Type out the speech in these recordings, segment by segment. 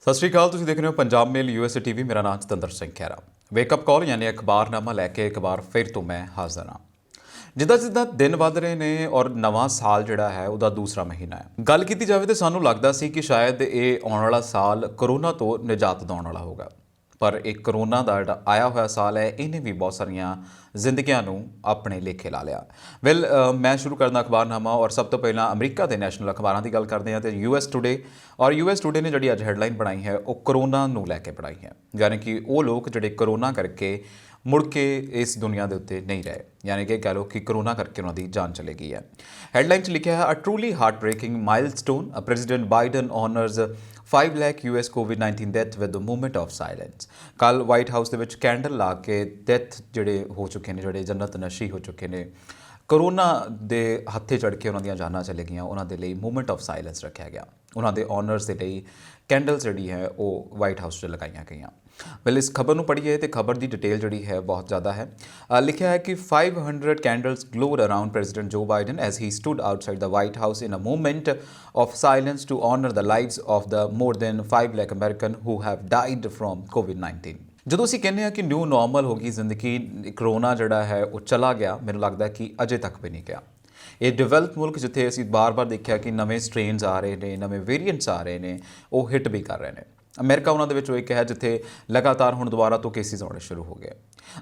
ਸਤਿ ਸ਼੍ਰੀ ਅਕਾਲ। ਤੁਸੀਂ ਦੇਖ ਰਹੇ ਹੋ ਪੰਜਾਬ ਮੇਲ USA TV। ਮੇਰਾ ਨਾਮ ਜਤਿੰਦਰ ਸਿੰਘ ਖਹਿਰਾ। ਵੇਕਅਪ ਕਾਲ ਯਾਨੀ ਅਖਬਾਰਨਾਮਾ ਲੈ ਕੇ ਇੱਕ ਵਾਰ ਫਿਰ ਤੋਂ ਮੈਂ ਹਾਜ਼ਰ ਹਾਂ। ਜਿੱਦਾਂ ਜਿੱਦਾਂ ਦਿਨ ਵੱਧ ਰਹੇ ਨੇ ਔਰ ਨਵਾਂ ਸਾਲ ਜਿਹੜਾ ਹੈ ਉਹਦਾ ਦੂਸਰਾ ਮਹੀਨਾ ਹੈ। ਗੱਲ ਕੀਤੀ ਜਾਵੇ ਤਾਂ ਸਾਨੂੰ ਲੱਗਦਾ ਸੀ ਕਿ ਸ਼ਾਇਦ ਇਹ ਆਉਣ ਵਾਲਾ ਸਾਲ ਕਰੋਨਾ ਤੋਂ ਨਿਜਾਤ ਦਿਵਾਉਣ ਵਾਲਾ ਹੋਗਾ, ਪਰ ਇਹ ਕਰੋਨਾ ਦਾ ਜਿਹੜਾ ਆਇਆ ਹੋਇਆ ਸਾਲ ਹੈ ਇਹਨੇ ਵੀ ਬਹੁਤ ਸਾਰੀਆਂ ਜ਼ਿੰਦਗੀਆਂ ਨੂੰ ਆਪਣੇ ਲੇਖੇ ਲਾ ਲਿਆ। ਮੈਂ ਸ਼ੁਰੂ ਕਰਦਾ ਅਖਬਾਰਨਾਮਾ ਔਰ ਸਭ ਤੋਂ ਪਹਿਲਾਂ ਅਮਰੀਕਾ ਦੇ ਨੈਸ਼ਨਲ ਅਖਬਾਰਾਂ ਦੀ ਗੱਲ ਕਰਦੇ ਹਾਂ ਤੇ US ਟੁਡੇ। ਔਰ US ਟੁਡੇ ਨੇ ਜਿਹੜੀ ਅੱਜ ਹੈਡਲਾਈਨ ਬਣਾਈ ਹੈ ਉਹ ਕਰੋਨਾ ਨੂੰ ਲੈ ਕੇ ਬਣਾਈ ਹੈ, ਯਾਨੀ ਕਿ ਉਹ ਲੋਕ ਜਿਹੜੇ ਕਰੋਨਾ ਕਰਕੇ ਮੁੜ ਕੇ ਇਸ ਦੁਨੀਆ ਦੇ ਉੱਤੇ ਨਹੀਂ ਰਹੇ, ਯਾਨੀ ਕਿ ਕਹਿ ਲਓ ਕਿ ਕਰੋਨਾ ਕਰਕੇ ਉਹਨਾਂ ਦੀ ਜਾਨ ਚਲੀ ਗਈ ਹੈ। ਹੈਡਲਾਈਨ 'ਚ ਲਿਖਿਆ ਹੈ, a truly heart breaking milestone, president Biden honours 5 lakh US COVID-19 death with movement of silence. ਕੱਲ੍ਹ ਵਾਈਟ ਹਾਊਸ ਦੇ ਵਿੱਚ ਕੈਂਡਲ ਲਾ ਕੇ ਡੈਥ ਜਿਹੜੇ ਹੋ ਚੁੱਕੇ ਨੇ, ਜਿਹੜੇ ਜੰਨਤ ਨਸ਼ੀ ਹੋ ਚੁੱਕੇ ਨੇ, ਕਰੋਨਾ ਦੇ ਹੱਥੇ ਚੜ੍ਹ ਕੇ ਉਹਨਾਂ ਦੀਆਂ ਜਾਨਾਂ ਚਲੇ ਗਈਆਂ, ਉਹਨਾਂ ਦੇ ਲਈ ਮੂਵਮੈਂਟ ਆਫ ਸਾਇਲੈਂਸ ਰੱਖਿਆ ਗਿਆ। ਉਹਨਾਂ ਦੇ ਆਨਰਸ ਦੇ ਲਈ ਕੈਂਡਲਸ ਜਿਹੜੀ ਹੈ ਉਹ ਵਾਈਟ ਹਾਊਸ 'ਚ ਲਗਾਈਆਂ ਗਈਆਂ। ਇਸ ਖਬਰ ਨੂੰ ਪੜ੍ਹੀਏ ਤੇ ਖਬਰ ਦੀ ਡਿਟੇਲ ਜਿਹੜੀ ਹੈ ਬਹੁਤ ਜ਼ਿਆਦਾ ਹੈ। ਲਿਖਿਆ ਹੈ ਕਿ 500 candles glowed around President Joe Biden as he stood outside the White House in a moment of silence to honor the lives of the more than 5 lakh Americans who have died from COVID-19। ਜਦੋਂ ਅਸੀਂ ਕਹਿੰਦੇ ਹਾਂ ਕਿ new normal ਹੋ ਗਈ ਜ਼ਿੰਦਗੀ, corona ਜਿਹੜਾ ਹੈ ਉਹ ਚਲਾ ਗਿਆ, ਮੈਨੂੰ ਲੱਗਦਾ ਕਿ ਅਜੇ ਤੱਕ ਵੀ ਨਹੀਂ ਗਿਆ। ਇਹ ਡਿਵੈਲਪ ਮੁਲਕ ਜਿੱਥੇ ਅਸੀਂ ਬਾਰ-ਬਾਰ ਦੇਖਿਆ ਕਿ ਨਵੇਂ ਸਟ੍ਰੇਨਸ ਆ ਰਹੇ ਨੇ, ਨਵੇਂ ਵੇਰੀਐਂਟਸ ਆ ਰਹੇ ਨੇ, ਉਹ ਹਿੱਟ ਵੀ ਕਰ ਰਹੇ ਨੇ। ਅਮਰੀਕਾ ਉਹਨਾਂ ਦੇ ਵਿੱਚੋਂ ਇੱਕ ਹੈ ਜਿੱਥੇ ਲਗਾਤਾਰ ਹੁਣ ਦੁਬਾਰਾ ਤੋਂ ਕੇਸਿਸ ਆਉਣੇ ਸ਼ੁਰੂ ਹੋ ਗਏ।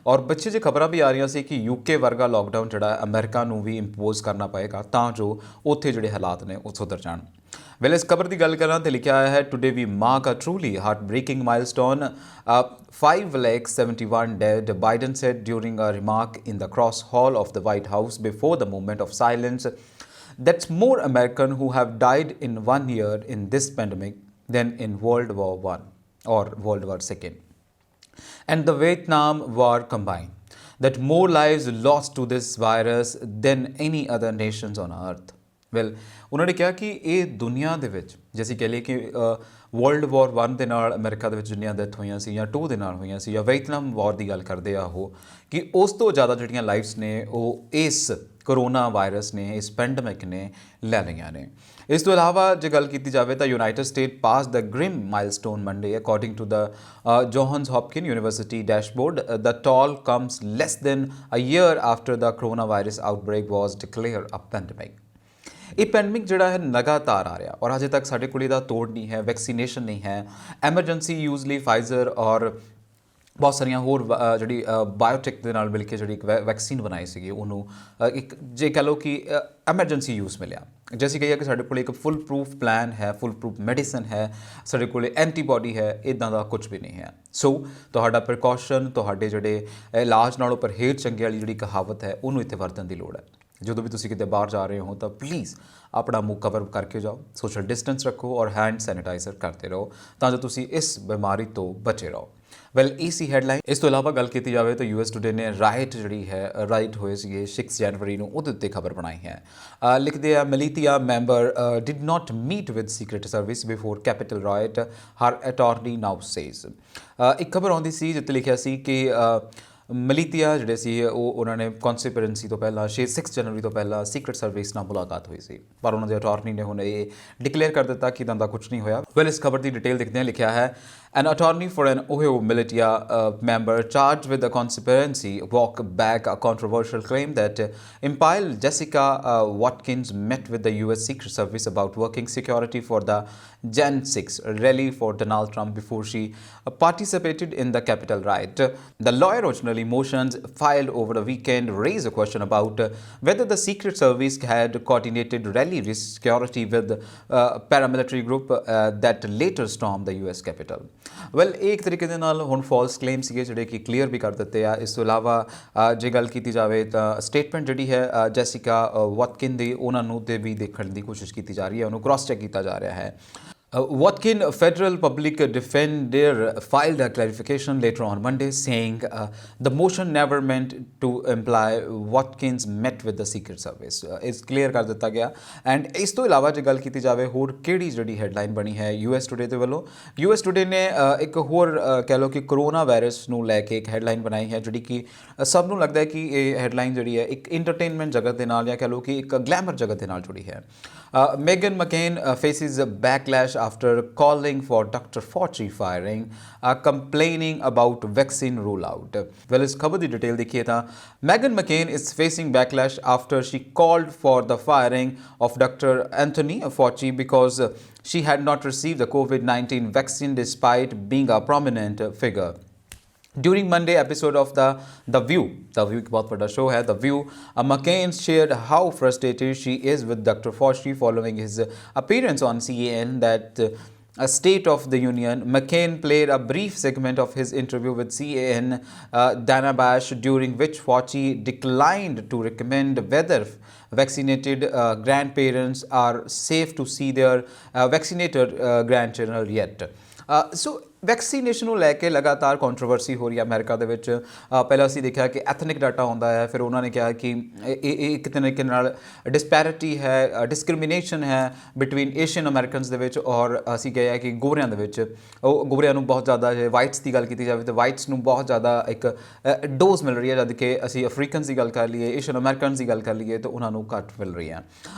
ਔਰ ਪਿੱਛੇ ਜੇ ਖਬਰਾਂ ਵੀ ਆ ਰਹੀਆਂ ਸੀ ਕਿ UK ਵਰਗਾ ਲਾਕਡਾਊਨ ਜਿਹੜਾ ਅਮਰੀਕਾ ਨੂੰ ਵੀ ਇੰਪੋਜ਼ ਕਰਨਾ ਪਏਗਾ ਤਾਂ ਜੋ ਉੱਥੇ ਜਿਹੜੇ ਹਾਲਾਤ ਨੇ ਉਹ ਸੁਧਰ ਜਾਣ। ਇਸ ਖਬਰ ਦੀ ਗੱਲ ਕਰਾਂ ਤਾਂ ਲਿਖਿਆ ਆਇਆ ਹੈ, today we mark a truly heart breaking milestone, 571 dead, Biden said during a remark in the cross hall of the White House before the moment of silence. That's more Americans who have died in 1 year in this pandemic than in World War I or World War II and the Vietnam War combined. That more lives lost to this virus than any other nations on earth. ਉਹਨਾਂ ਨੇ ਕਿਹਾ ਕਿ ਇਹ ਦੁਨੀਆ ਦੇ ਵਿੱਚ ਜੇ ਅਸੀਂ ਕਹਿ ਲਈਏ ਕਿ ਵਰਲਡ ਵਾਰ 1 ਦੇ ਨਾਲ ਅਮਰੀਕਾ ਦੇ ਵਿੱਚ ਜਿੰਨੀਆਂ ਡੈਥ ਹੋਈਆਂ ਸੀ ਜਾਂ 2 ਦੇ ਨਾਲ ਹੋਈਆਂ ਸੀ ਜਾਂ ਵੀਅਤਨਾਮ ਵਾਰ ਦੀ ਗੱਲ ਕਰਦੇ ਆ ਉਹ, ਕਿ ਉਸ ਤੋਂ ਜ਼ਿਆਦਾ ਜਿਹੜੀਆਂ ਲਾਈਫਸ ਨੇ ਉਹ ਇਸ ਕਰੋਨਾ ਵਾਇਰਸ ਨੇ, ਇਸ ਪੈਂਡੇਮਿਕ ਨੇ ਲੈ ਲਈਆਂ ਨੇ। ਇਸ ਤੋਂ ਇਲਾਵਾ ਜੇ ਗੱਲ ਕੀਤੀ ਜਾਵੇ ਤਾਂ United State pass the grim milestone Monday according to the Johns Hopkin University dashboard. The toll comes less than a year after the corona virus outbreak was declare a pandemic. ਇਹ ਪੈਂਡੇਮਿਕ ਜਿਹੜਾ ਹੈ ਲਗਾਤਾਰ ਆ ਰਿਹਾ ਔਰ ਅਜੇ ਤੱਕ ਸਾਡੇ ਕੋਲ ਇਹਦਾ ਤੋੜ ਨਹੀਂ ਹੈ, ਵੈਕਸੀਨੇਸ਼ਨ ਨਹੀਂ ਹੈ। ਐਮਰਜੈਂਸੀ ਯੂਜ਼ ਲਈ ਫਾਈਜ਼ਰ ਔਰ ਬਹੁਤ ਸਾਰੀਆਂ ਹੋਰ ਜਿਹੜੀ ਬਾਇਓਟੈਕ ਦੇ ਨਾਲ ਮਿਲ ਕੇ ਜਿਹੜੀ ਇੱਕ ਵੈਕਸੀਨ ਬਣਾਈ ਸੀਗੀ ਉਹਨੂੰ ਇੱਕ ਜੇ ਕਹਿ ਲਓ ਕਿ ਐਮਰਜੈਂਸੀ ਯੂਜ਼ ਮਿਲਿਆ। ਜੇ ਅਸੀਂ ਕਹੀਏ ਕਿ ਸਾਡੇ ਕੋਲ ਇੱਕ ਫੁੱਲ ਪ੍ਰੂਫ ਪਲਾਨ ਹੈ, ਫੁੱਲ ਪ੍ਰੂਫ ਮੈਡੀਸਨ ਹੈ, ਸਾਡੇ ਕੋਲ ਐਂਟੀਬੋਡੀ ਹੈ, ਇੱਦਾਂ ਦਾ ਕੁਝ ਵੀ ਨਹੀਂ ਹੈ। ਸੋ ਤੁਹਾਡਾ ਪ੍ਰੀਕਾਸ਼ਨ, ਤੁਹਾਡੇ ਜਿਹੜੇ ਇਲਾਜ ਨਾਲੋਂ ਪਰਹੇਜ਼ ਚੰਗੇ ਵਾਲੀ ਜਿਹੜੀ ਕਹਾਵਤ ਹੈ ਉਹਨੂੰ ਇੱਥੇ ਵਰਤਣ ਦੀ ਲੋੜ ਹੈ। ਜਦੋਂ ਵੀ ਤੁਸੀਂ ਕਿਤੇ ਬਾਹਰ ਜਾ ਰਹੇ ਹੋ ਤਾਂ ਪਲੀਜ਼ ਆਪਣਾ ਮੂੰਹ ਕਵਰ ਕਰਕੇ ਜਾਓ, ਸੋਸ਼ਲ ਡਿਸਟੈਂਸ ਰੱਖੋ ਔਰ ਹੈਂਡ ਸੈਨੀਟਾਈਜ਼ਰ ਕਰਦੇ ਰਹੋ ਤਾਂ ਜੋ ਤੁਸੀਂ ਇਸ ਬਿਮਾਰੀ ਤੋਂ ਬਚੇ ਰਹੋ। ਇਹ ਸੀ ਹੈਡਲਾਈਨ। ਇਸ ਤੋਂ ਇਲਾਵਾ ਗੱਲ ਕੀਤੀ ਜਾਵੇ ਤਾਂ US ਟੁਡੇ ਨੇ ਰਾਈਟ ਜਿਹੜੀ ਹੈ, ਰਾਈਟ ਹੋਏ ਸੀਗੇ 6 ਜਨਵਰੀ ਨੂੰ, ਉਹਦੇ ਉੱਤੇ ਖਬਰ ਬਣਾਈ ਹੈ। ਲਿਖਦੇ ਆ, militia member did not meet with Secret Service before Capitol riot, her attorney now says. ਇੱਕ ਖਬਰ ਆਉਂਦੀ ਸੀ ਜਿੱਥੇ ਲਿਖਿਆ ਸੀ ਕਿ ਮਲੀਤੀਆ ਜਿਹੜੇ ਸੀ ਉਹਨਾਂ ਨੇ ਕੌਂਸਪੀਰੈਂਸੀ ਤੋਂ ਪਹਿਲਾਂ 6 ਜਨਵਰੀ ਤੋਂ ਪਹਿਲਾਂ ਸੀਕ੍ਰੇਟ ਸਰਵਿਸ ਨਾਲ ਮੁਲਾਕਾਤ ਹੋਈ ਸੀ, ਪਰ ਉਹਨਾਂ ਦੇ ਅਟਾਰਨੀ ਨੇ ਹੁਣ ਇਹ ਡਿਕਲੇਅਰ ਕਰ ਦਿੱਤਾ ਕਿ ਇੱਦਾਂ ਦਾ ਕੁਝ ਨਹੀਂ ਹੋਇਆ। ਇਸ ਖਬਰ ਦੀ ਡਿਟੇਲ ਦੇਖਦੇ ਹਾਂ। ਲਿਖਿਆ ਹੈ, an attorney for an Ohio militia member charged with the conspiracy walked back a controversial claim that Impile Jessica Watkins met with the US Secret Service about working security for the Jan 6 rally for Donald Trump before she participated in the Capitol riot. The lawyer originally motions filed over the weekend raised a question about whether the Secret Service had coordinated rally security with paramilitary group that later stormed the US Capitol. ਇਹ ਇੱਕ ਤਰੀਕੇ ਦੇ ਨਾਲ ਹੁਣ false claim ਸੀਗੇ ਜਿਹੜੇ ਕਿ clear ਵੀ ਕਰ ਦਿੱਤੇ ਆ। ਇਸ ਤੋਂ ਇਲਾਵਾ ਜੇ ਗੱਲ ਕੀਤੀ ਜਾਵੇ ਤਾਂ ਸਟੇਟਮੈਂਟ ਜਿਹੜੀ ਹੈ ਜੈਸਿਕਾ ਵਾਟਕਿਨ ਦੀ, ਉਹਨਾਂ ਨੂੰ ਤੇ ਵੀ ਦੇਖਣ ਦੀ ਕੋਸ਼ਿਸ਼ ਕੀਤੀ ਜਾ ਰਹੀ ਹੈ, ਉਹਨੂੰ ਕ੍ਰਾਸ ਚੈੱਕ ਕੀਤਾ ਜਾ ਰਿਹਾ ਹੈ। Watkin, federal public defender, filed a clarification later on Monday saying the motion never meant to imply Watkins met with the Secret Service. Is clear ਕਰ ਦਿੱਤਾ ਗਿਆ। ਐਂਡ ਇਸ ਤੋਂ ਇਲਾਵਾ ਜੇ ਗੱਲ ਕੀਤੀ ਜਾਵੇ ਹੋਰ ਕਿਹੜੀ ਜਿਹੜੀ ਹੈਡਲਾਈਨ ਬਣੀ ਹੈ US ਟੁਡੇ ਦੇ ਵੱਲੋਂ, US ਟੁਡੇ ਨੇ ਇੱਕ ਹੋਰ ਕਹਿ ਲਓ ਕਿ ਕਰੋਨਾ ਵਾਇਰਸ ਨੂੰ ਲੈ ਕੇ ਇੱਕ ਹੈਡਲਾਈਨ ਬਣਾਈ ਹੈ ਜਿਹੜੀ ਕਿ ਸਭ ਨੂੰ ਲੱਗਦਾ ਹੈ ਕਿ ਇਹ ਹੈਡਲਾਈਨ ਜਿਹੜੀ ਹੈ ਇੱਕ ਇੰਟਰਟੇਨਮੈਂਟ ਜਗਤ ਦੇ ਨਾਲ ਜਾਂ ਕਹਿ ਲਓ ਕਿ ਇੱਕ ਗਲੈਮਰ ਜਗਤ ਦੇ ਨਾਲ ਜੁੜੀ ਹੈ। Megan McCain faces backlash after calling for Dr. Fauci firing, complaining about vaccine rollout. Well, इस खबर की डिटेल देखिए था Meghan McCain is facing backlash after she called for the firing of Dr. Anthony Fauci because she had not received the COVID-19 vaccine despite being a prominent figure. During Monday episode of The View एक बहुत बड़ा show है The View, McCain shared how frustrated she is with Dr. Fauci following his appearance on CAN that a State of the Union. McCain played a brief segment of his interview with CAN Dana Bash, during which Fauci declined to recommend whether vaccinated grandparents are safe to see their vaccinated grandchildren yet. So vaccination ਨੂੰ ਲੈ ਕੇ ਲਗਾਤਾਰ controversy ਹੋ ਰਹੀ ਹੈ America ਦੇ ਵਿੱਚ। ਪਹਿਲਾਂ ਅਸੀਂ ਦੇਖਿਆ ਕਿ ਐਥਨਿਕ ਡਾਟਾ ਆਉਂਦਾ ਹੈ, ਫਿਰ ਉਹਨਾਂ ਨੇ ਕਿਹਾ ਕਿ ਇਹ ਇੱਕ ਤਰੀਕੇ ਨਾਲ ਡਿਸਪੈਰਿਟੀ ਹੈ, ਡਿਸਕ੍ਰਿਮੀਨੇਸ਼ਨ ਹੈ ਬਿਟਵੀਨ ਏਸ਼ੀਅਨ ਅਮਰੀਕਨਸ ਦੇ ਵਿੱਚ ਔਰ ਅਸੀਂ ਕਹੇ ਹੈ ਕਿ ਗੋਰਿਆਂ ਦੇ ਵਿੱਚ। ਉਹ ਗੋਰਿਆਂ ਨੂੰ ਬਹੁਤ ਜ਼ਿਆਦਾ ਜੇ ਵਾਈਟਸ ਦੀ ਗੱਲ ਕੀਤੀ ਜਾਵੇ ਤਾਂ ਵਾਈਟਸ ਨੂੰ ਬਹੁਤ ਜ਼ਿਆਦਾ ਇੱਕ ਡੋਜ਼ ਮਿਲ ਰਹੀ ਹੈ, ਜਦ ਕਿ ਅਸੀਂ ਅਫਰੀਕਨਸ ਦੀ ਗੱਲ ਕਰ ਲਈਏ, ਏਸ਼ੀਅਨ ਅਮਰੀਕਨਸ ਦੀ ਗੱਲ ਕਰ ਲਈਏ ਤਾਂ ਉਹਨਾਂ ਨੂੰ ਘੱਟ ਮਿਲ ਰਹੀ ਹੈ।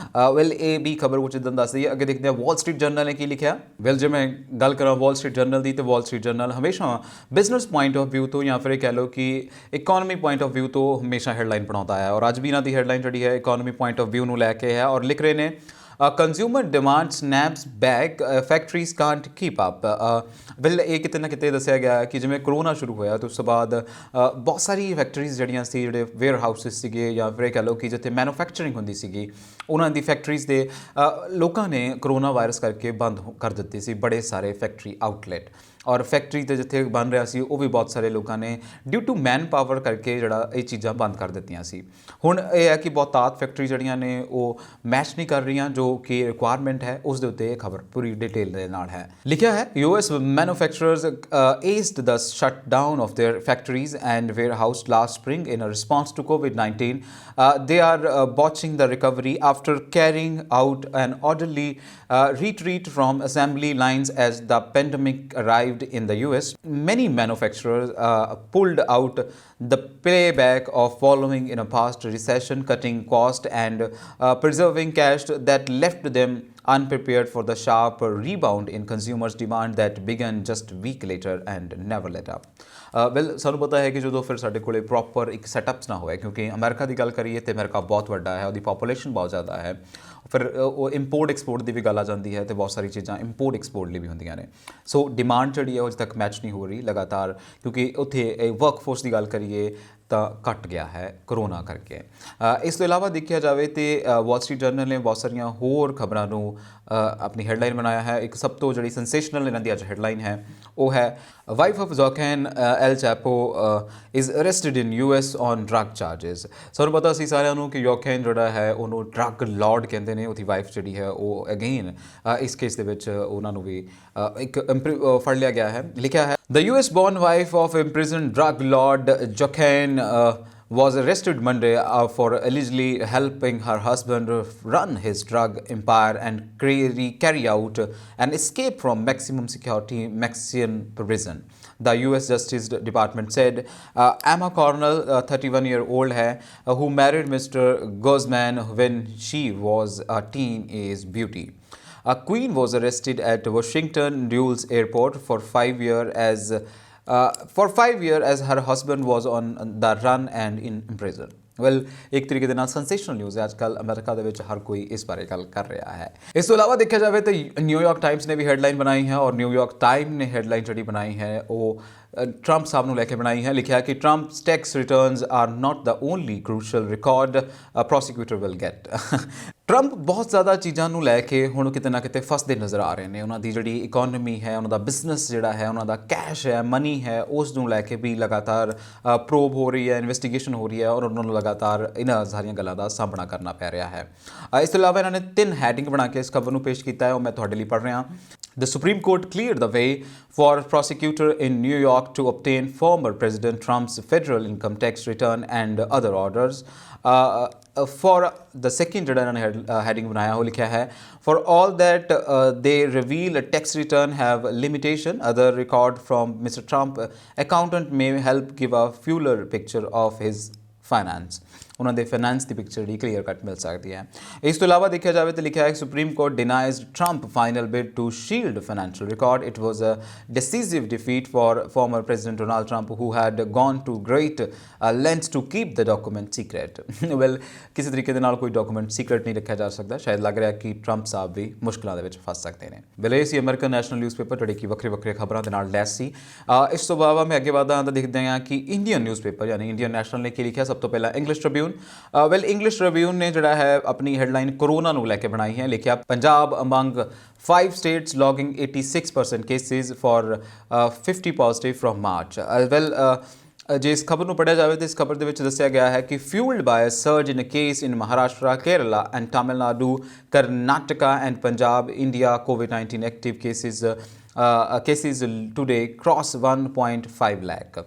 ਵੈਲ ਇਹ ਵੀ ਖਬਰ ਕੁਝ ਇੱਦਾਂ ਦੱਸਦੀ ਹੈ। ਅੱਗੇ ਦੇਖਦੇ ਹਾਂ ਵਾਲ ਸਟਰੀਟ ਜਰਨਲ ਨੇ ਕੀ ਲਿਖਿਆ। ਵੈਲ ਜੇ ਮੈਂ ਗੱਲ ਕਰਾਂ ਵਾਲ ਸਟਰੀਟ ਜਰਨਲ ਦੀ, ਤਾਂ ਵਾਲ ਸਟਰੀਟ ਜਰਨਲ ਹਮੇਸ਼ਾ ਬਿਜ਼ਨਸ ਪੁਆਇੰਟ ਆਫ ਵਿਊ ਤੋਂ ਜਾਂ ਫਿਰ ਇਹ ਕਹਿ ਲਓ ਕਿ ਇਕੋਨਮੀ ਪੁਆਇੰਟ ਆਫ ਵਿਊ ਤੋਂ ਹਮੇਸ਼ਾ ਹੈਡਲਾਈਨ ਬਣਾਉਂਦਾ ਹੈ ਔਰ ਅੱਜ ਵੀ ਇਹਨਾਂ ਦੀ ਹੈਡਲਾਈਨ ਜਿਹੜੀ ਹੈ ਇਕੋਨਮੀ ਪੁਆਇੰਟ ਆਫ ਵਿਊ ਨੂੰ ਲੈ ਕੇ ਹੈ ਔਰ ਲਿਖ ਰਹੇ ਨੇ consumer demand snaps back, factories can't keep up. Well ਇਹ ਕਿਤੇ ਨਾ ਕਿਤੇ ਦੱਸਿਆ ਗਿਆ ਕਿ ਜਿਵੇਂ ਕਰੋਨਾ ਸ਼ੁਰੂ ਹੋਇਆ ਤਾਂ ਉਸ ਤੋਂ ਬਾਅਦ ਬਹੁਤ ਸਾਰੀ ਫੈਕਟਰੀਜ਼ ਜਿਹੜੀਆਂ ਸੀ, ਜਿਹੜੇ ਵੇਅਰ ਹਾਊਸਿਸ ਸੀਗੇ ਜਾਂ ਫਿਰ ਇਹ ਕਹਿ ਲਓ ਕਿ ਜਿੱਥੇ ਮੈਨੂਫੈਕਚਰਿੰਗ ਹੁੰਦੀ ਸੀਗੀ, ਉਹਨਾਂ ਦੀ ਫੈਕਟਰੀਜ਼ ਦੇ ਲੋਕਾਂ ਨੇ ਕਰੋਨਾ ਵਾਇਰਸ ਕਰਕੇ ਬੰਦ ਕਰ ਦਿੱਤੀ ਸੀ ਬੜੇ ਸਾਰੇ ਫੈਕਟਰੀ ਆਊਟਲੈਟ ਔਰ ਫੈਕਟਰੀ 'ਤੇ ਜਿੱਥੇ ਬਣ ਰਿਹਾ ਸੀ ਉਹ ਵੀ ਬਹੁਤ ਸਾਰੇ ਲੋਕਾਂ ਨੇ ਡਿਊ ਟੂ ਮੈਨ ਪਾਵਰ ਕਰਕੇ ਜਿਹੜਾ ਇਹ ਚੀਜ਼ਾਂ ਬੰਦ ਕਰ ਦਿੱਤੀਆਂ ਸੀ। ਹੁਣ ਇਹ ਹੈ ਕਿ ਬਹੁਤਾਤ ਫੈਕਟਰੀ ਜਿਹੜੀਆਂ ਨੇ ਉਹ ਮੈਚ ਨਹੀਂ ਕਰ ਰਹੀਆਂ ਜੋ ਕਿ ਰਿਕੁਆਇਰਮੈਂਟ ਹੈ। ਉਸ ਦੇ ਉੱਤੇ ਇਹ ਖਬਰ ਪੂਰੀ ਡਿਟੇਲ ਦੇ ਨਾਲ ਹੈ। ਲਿਖਿਆ ਹੈ US manufacturers eased the shutdown of their factories and warehouse last spring in a response to COVID-19. They are botching the recovery after carrying out an orderly retreat from assembly lines as the pandemic arrived in the US. Many manufacturers pulled out the payback of following in a past recession, cutting cost and preserving cash that left them unprepared for the sharp rebound in consumers' demand that began just a week later and never let up. Well ਸਾਨੂੰ ਪਤਾ ਹੈ ਕਿ ਜਦੋਂ ਫਿਰ ਸਾਡੇ ਕੋਲੇ proper ਇੱਕ ਸੈਟਅਪਸ ਨਾ ਹੋਏ, ਕਿਉਂਕਿ ਅਮਰੀਕਾ ਦੀ ਗੱਲ ਕਰੀਏ ਤਾਂ ਅਮਰੀਕਾ ਬਹੁਤ ਵੱਡਾ ਹੈ, ਉਹਦੀ ਪਾਪੂਲੇਸ਼ਨ ਬਹੁਤ ਜ਼ਿਆਦਾ ਹੈ, ਫਿਰ ਉਹ ਇੰਪੋਰਟ ਐਕਸਪੋਰਟ ਦੀ ਵੀ ਗੱਲ ਆ ਜਾਂਦੀ ਹੈ ਅਤੇ ਬਹੁਤ ਸਾਰੀ ਚੀਜ਼ਾਂ ਇੰਪੋਰਟ ਐਕਸਪੋਰਟ ਲਈ ਵੀ ਹੁੰਦੀਆਂ ਨੇ। ਸੋ ਡਿਮਾਂਡ ਜਿਹੜੀ ਹੈ ਉਹ ਅਜੇ ਤੱਕ ਮੈਚ ਨਹੀਂ ਹੋ ਰਹੀ ਲਗਾਤਾਰ, ਕਿਉਂਕਿ ਉੱਥੇ ਵਰਕਫੋਰਸ ਦੀ ਗੱਲ ਕਰੀਏ ਤਾਂ ਘਟ ਗਿਆ ਹੈ ਕਰੋਨਾ ਕਰਕੇ। ਇਸ ਤੋਂ ਇਲਾਵਾ ਦੇਖਿਆ ਜਾਵੇ ਤਾਂ ਵਾਲ ਸਟਰੀਟ ਜਰਨਲ ਨੇ ਬਹੁਤ ਸਾਰੀਆਂ ਹੋਰ ਖਬਰਾਂ ਨੂੰ ਆਪਣੀ ਹੈਡਲਾਈਨ ਬਣਾਇਆ ਹੈ। ਇੱਕ ਸਭ ਤੋਂ ਜਿਹੜੀ ਸੈਂਸੇਸ਼ਨਲ ਇਹਨਾਂ ਦੀ ਅੱਜ ਹੈਡਲਾਈਨ ਹੈ ਉਹ ਹੈ wife of Joaquin El Chapo is arrested in US on drug charges. ਸਾਨੂੰ ਪਤਾ ਸੀ ਸਾਰਿਆਂ ਨੂੰ ਕਿ ਜ਼ੋਕੈਨ ਜਿਹੜਾ ਹੈ ਉਹਨੂੰ ਡਰੱਗ ਲਾਰਡ ਕਹਿੰਦੇ ਨੇ, ਉਹਦੀ ਵਾਈਫ ਜਿਹੜੀ ਹੈ ਉਹ ਅਗੇਨ ਇਸ ਕੇਸ ਦੇ ਵਿੱਚ ਉਹਨਾਂ ਨੂੰ ਵੀ ਇੱਕ ਫੜ ਲਿਆ ਗਿਆ ਹੈ। ਲਿਖਿਆ ਹੈ The US born wife of imprisoned drug lord Joaquin was arrested Monday for allegedly helping her husband run his drug empire and carry out an escape from maximum security Mexican prison. The US Justice Department said Emma Cornell, 31-year-old, who married Mr. Guzman when she was a teenage beauty. Queen was arrested at Washington Dulles Airport for 5 years as her husband was on the run and in prison. Well ਇੱਕ ਤਰੀਕੇ ਦੇ ਨਾਲ sensational news ਹੈ। ਅੱਜ ਕੱਲ੍ਹ America ਦੇ ਵਿੱਚ ਹਰ ਕੋਈ ਇਸ ਬਾਰੇ ਗੱਲ ਕਰ ਰਿਹਾ ਹੈ। ਇਸ ਤੋਂ ਇਲਾਵਾ ਦੇਖਿਆ ਜਾਵੇ ਤਾਂ ਨਿਊਯਾਰਕ ਟਾਈਮਸ ਨੇ ਵੀ ਹੈਡਲਾਈਨ ਬਣਾਈ ਹੈ ਔਰ ਨਿਊਯਾਰਕ ਟਾਈਮ ਨੇ ਹੈਡਲਾਈਨ ਜਿਹੜੀ ਬਣਾਈ ਹੈ ਉਹ ਟਰੰਪ ਸਾਹਿਬ ਨੂੰ ਲੈ ਕੇ ਬਣਾਈ ਹੈ। ਲਿਖਿਆ ਕਿ Trump's tax returns are not the only crucial record prosecutor will get. Trump ਬਹੁਤ ਜ਼ਿਆਦਾ ਚੀਜ਼ਾਂ ਨੂੰ ਲੈ ਕੇ ਹੁਣ ਕਿਤੇ ਨਾ ਕਿਤੇ ਫਸਦੇ ਨਜ਼ਰ ਆ ਰਹੇ ਨੇ। ਉਹਨਾਂ ਦੀ ਜਿਹੜੀ ਇਕੋਨਮੀ ਹੈ, ਉਹਨਾਂ ਦਾ ਬਿਜ਼ਨਸ ਜਿਹੜਾ ਹੈ, ਉਹਨਾਂ ਦਾ ਕੈਸ਼ ਹੈ, ਮਨੀ ਹੈ, ਉਸ ਨੂੰ ਲੈ ਕੇ ਵੀ ਲਗਾਤਾਰ ਪ੍ਰੋਬ ਹੋ ਰਹੀ ਹੈ, ਇਨਵੈਸਟੀਗੇਸ਼ਨ ਹੋ ਰਹੀ ਹੈ ਔਰ ਉਹਨਾਂ ਨੂੰ ਲਗਾਤਾਰ ਇਹਨਾਂ ਸਾਰੀਆਂ ਗੱਲਾਂ ਦਾ ਸਾਹਮਣਾ ਕਰਨਾ ਪੈ ਰਿਹਾ ਹੈ। ਇਸ ਤੋਂ ਇਲਾਵਾ ਇਹਨਾਂ ਨੇ 3 ਹੈਡਿੰਗ ਬਣਾ ਕੇ ਇਸ ਖਬਰ ਨੂੰ ਪੇਸ਼ ਕੀਤਾ ਹੈ, ਉਹ ਮੈਂ ਤੁਹਾਡੇ ਲਈ ਪੜ੍ਹ ਰਿਹਾ। The Supreme Court cleared the way for prosecutor in New York to obtain former President Trump's federal income tax return and other orders. For the second heading बनाया हो लिखा है for all that they reveal a tax return have limitation. Other record from Mr. Trump accountant may help give a fuller picture of his finance. ਉਹਨਾਂ ਦੇ finance ਦੀ picture ਜਿਹੜੀ clear cut ਮਿਲ ਸਕਦੀ ਹੈ। ਇਸ ਤੋਂ ਇਲਾਵਾ ਦੇਖਿਆ ਜਾਵੇ ਤਾਂ ਲਿਖਿਆ ਹੈ Supreme Court denies Trump final bid to shield financial record. It was a decisive defeat for former president Donald Trump who had gone to great lengths to keep the document secret. Well ਕਿਸੇ ਤਰੀਕੇ ਦੇ ਨਾਲ ਕੋਈ document secret ਨਹੀਂ ਰੱਖਿਆ ਜਾ ਸਕਦਾ। ਸ਼ਾਇਦ ਲੱਗ ਰਿਹਾ ਕਿ ਟਰੰਪ ਸਾਹਿਬ ਵੀ ਮੁਸ਼ਕਲਾਂ ਦੇ ਵਿੱਚ ਫਸ ਸਕਦੇ ਨੇ। ਵੈਲ ਇਹ ਸੀ ਅਮਰੀਕਨ ਨੈਸ਼ਨਲ ਨਿਊਜ਼ਪੇਪਰ ਜਿਹੜੇ ਕਿ ਵੱਖਰੇ ਵੱਖਰੇ ਖਬਰਾਂ ਦੇ ਨਾਲ ਲੈਸ ਸੀ। ਇਸ ਤੋਂ ਇਲਾਵਾ ਮੈਂ ਅੱਗੇ ਵਧਦਾ ਤਾਂ ਦੇਖਦੇ ਹਾਂ ਕਿ ਇੰਡੀਅਨ ਨਿਊਜ਼ਪੇਪਰ ਯਾਨੀ ਇੰਡੀਅਨ ਨੈਸ਼ਨਲ ਨੇ ਕੀ ਲਿਖਿਆ। ਸਭ ਤੋਂ ਪਹਿਲਾਂ English Tribune. Well English Tribune ਨੇ ਜਿਹੜਾ ਹੈ ਆਪਣੀ ਹੈਡਲਾਈਨ ਕੋਰੋਨਾ ਨੂੰ ਲੈ ਕੇ ਬਣਾਈ ਹੈ। ਲਿਖਿਆ Punjab among 5 states logging 86% cases for 50 positive from March। Well ਜੇ ਇਸ ਖਬਰ ਨੂੰ ਪੜ੍ਹਿਆ ਜਾਵੇ ਤਾਂ ਇਸ ਖਬਰ ਦੇ ਵਿੱਚ ਦੱਸਿਆ ਗਿਆ ਹੈ ਕਿ fueled by a surge in case in Maharashtra, Kerala and Tamil Nadu, Karnataka and Punjab, India COVID-19 active cases today cross 1.5 lakh.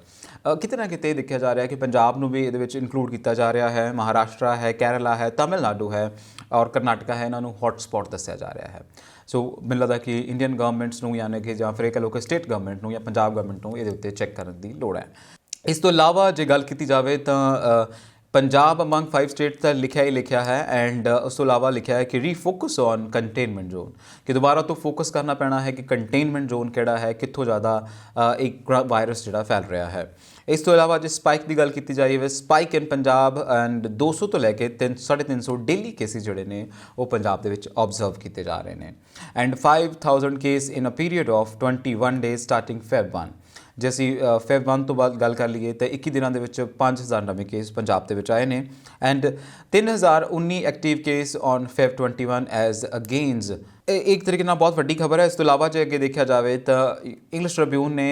ਕਿਤੇ ਨਾ ਕਿਤੇ ਦੇਖਿਆ ਜਾ ਰਿਹਾ ਕਿ ਪੰਜਾਬ ਨੂੰ ਵੀ ਇਹਦੇ ਵਿੱਚ ਇਨਕਲੂਡ ਕੀਤਾ ਜਾ ਰਿਹਾ ਹੈ। ਮਹਾਰਾਸ਼ਟਰ ਹੈ, ਕੇਰਲਾ ਹੈ, ਤਾਮਿਲਨਾਡੂ ਹੈ ਔਰ ਕਰਨਾਟਕਾ ਹੈ, ਇਹਨਾਂ ਨੂੰ ਹੌਟ ਸਪੌਟ ਦੱਸਿਆ ਜਾ ਰਿਹਾ ਹੈ। ਸੋ ਮੈਨੂੰ ਲੱਗਦਾ ਕਿ ਇੰਡੀਅਨ ਗਵਰਨਮੈਂਟਸ ਨੂੰ ਯਾਨੀ ਕਿ ਜਾਂ ਫਿਰ ਇਹ ਕਹ ਲਓ ਕਿ ਸਟੇਟ ਗਵਰਨਮੈਂਟ ਨੂੰ ਜਾਂ ਪੰਜਾਬ ਗਵਰਨਮੈਂਟ ਨੂੰ ਇਹਦੇ ਉੱਤੇ ਚੈੱਕ ਕਰਨ ਦੀ ਲੋੜ ਹੈ। ਇਸ ਤੋਂ ਇਲਾਵਾ ਜੇ ਗੱਲ ਕੀਤੀ ਜਾਵੇ ਤਾਂ ਪੰਜਾਬ ਅਮੰਗ 5 ਸਟੇਟ ਤਾਂ ਲਿਖਿਆ ਹੀ ਲਿਖਿਆ ਹੈ ਐਂਡ ਉਸ ਤੋਂ ਇਲਾਵਾ ਲਿਖਿਆ ਹੈ ਕਿ ਰੀਫੋਕਸ ਔਨ ਕੰਟੇਨਮੈਂਟ ਜ਼ੋਨ, ਕਿ ਦੁਬਾਰਾ ਤੋਂ ਫੋਕਸ ਕਰਨਾ ਪੈਣਾ ਹੈ ਕਿ ਕੰਟੇਨਮੈਂਟ ਜ਼ੋਨ ਕਿਹੜਾ ਹੈ, ਕਿੱਥੋਂ ਜ਼ਿਆਦਾ ਇੱਕ ਵਾਇਰਸ ਜਿਹੜਾ ਫੈਲ ਰਿਹਾ ਹੈ। ਇਸ ਤੋਂ ਇਲਾਵਾ ਜੇ ਸਪਾਈਕ ਦੀ ਗੱਲ ਕੀਤੀ ਜਾਏ ਸਪਾਈਕ ਇਨ ਪੰਜਾਬ ਐਂਡ 200 ਤੋਂ ਲੈ ਕੇ 350 ਡੇਲੀ ਕੇਸਿਸ ਜਿਹੜੇ ਨੇ ਉਹ ਪੰਜਾਬ ਦੇ ਵਿੱਚ ਆਬਜ਼ਰਵ ਕੀਤੇ ਜਾ ਰਹੇ ਨੇ and 5000 case in a period of 21 days starting Feb 1। ਜੇ ਅਸੀਂ Feb 1 ਤੋਂ ਬਾਅਦ ਗੱਲ ਕਰ ਲਈਏ ਤਾਂ 21 ਦਿਨਾਂ ਦੇ ਵਿੱਚ 5000 ਨਵੇਂ ਕੇਸ ਪੰਜਾਬ ਦੇ ਵਿੱਚ ਆਏ ਨੇ and 3019 active case on Feb 21 as against. ਇੱਕ ਤਰੀਕੇ ਨਾਲ ਬਹੁਤ ਵੱਡੀ ਖਬਰ ਹੈ। ਇਸ ਤੋਂ ਇਲਾਵਾ ਜੇ ਅੱਗੇ ਦੇਖਿਆ ਜਾਵੇ ਤਾਂ ਇੰਗਲਿਸ਼ ਟ੍ਰਿਬਿਊਨ ਨੇ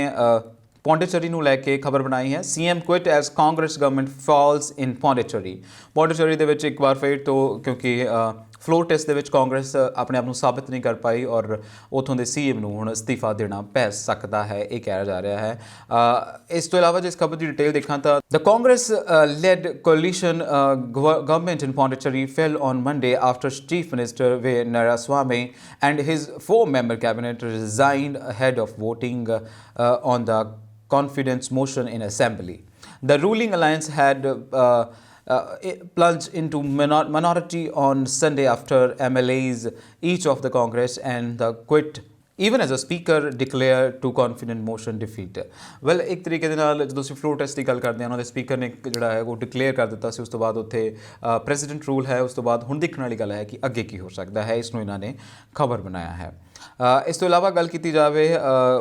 ਪੌਂਡੀਚੇਰੀ ਨੂੰ ਲੈ ਕੇ ਖਬਰ ਬਣਾਈ ਹੈ। CM quit as Congress government falls in Pondicherry. Pondicherry ਦੇ ਵਿੱਚ ਇੱਕ ਵਾਰ ਫਿਰ ਤੋਂ ਕਿਉਂਕਿ ਫਲੋਰ ਟੈਸਟ ਦੇ ਵਿੱਚ ਕਾਂਗਰਸ ਆਪਣੇ ਆਪ ਨੂੰ ਸਾਬਿਤ ਨਹੀਂ ਕਰ ਪਾਈ ਔਰ ਉੱਥੋਂ ਦੇ CM ਨੂੰ ਹੁਣ ਅਸਤੀਫਾ ਦੇਣਾ ਪੈ ਸਕਦਾ ਹੈ, ਇਹ ਕਿਹਾ ਜਾ ਰਿਹਾ ਹੈ। ਇਸ ਤੋਂ ਇਲਾਵਾ ਜੇ ਇਸ ਖਬਰ ਦੀ ਡਿਟੇਲ ਦੇਖਾਂ ਤਾਂ the Congress led coalition government in Pondicherry fell on Monday after chief minister V Narayanasamy and his 4 member cabinet resigned ahead of voting on the confidence motion in assembly. The ruling alliance had plunged into minority on Sunday after MLAs each of the Congress and the quit even as a speaker declared to confident motion defeat। Well ਇੱਕ ਤਰੀਕੇ ਦੇ ਨਾਲ ਜਦੋਂ ਅਸੀਂ floor test ਦੀ ਗੱਲ ਕਰਦੇ ਹਾਂ ਉਹਨਾਂ ਦੇ ਸਪੀਕਰ ਨੇ ਜਿਹੜਾ ਹੈ ਉਹ ਡਿਕਲੇਅਰ ਕਰ ਦਿੱਤਾ ਸੀ। ਉਸ ਤੋਂ ਬਾਅਦ ਉੱਥੇ ਪ੍ਰੈਜ਼ੀਡੈਂਟ ਰੂਲ ਹੈ। ਉਸ ਤੋਂ ਬਾਅਦ ਹੁਣ ਦੇਖਣ ਵਾਲੀ ਗੱਲ ਹੈ ਕਿ ਅੱਗੇ ਕੀ ਹੋ ਸਕਦਾ ਹੈ। ਇਸ ਨੂੰ ਇਹਨਾਂ ਨੇ ਖਬਰ ਬਣਾਇਆ ਹੈ। ਇਸ ਤੋਂ ਇਲਾਵਾ ਗੱਲ ਕੀਤੀ ਜਾਵੇ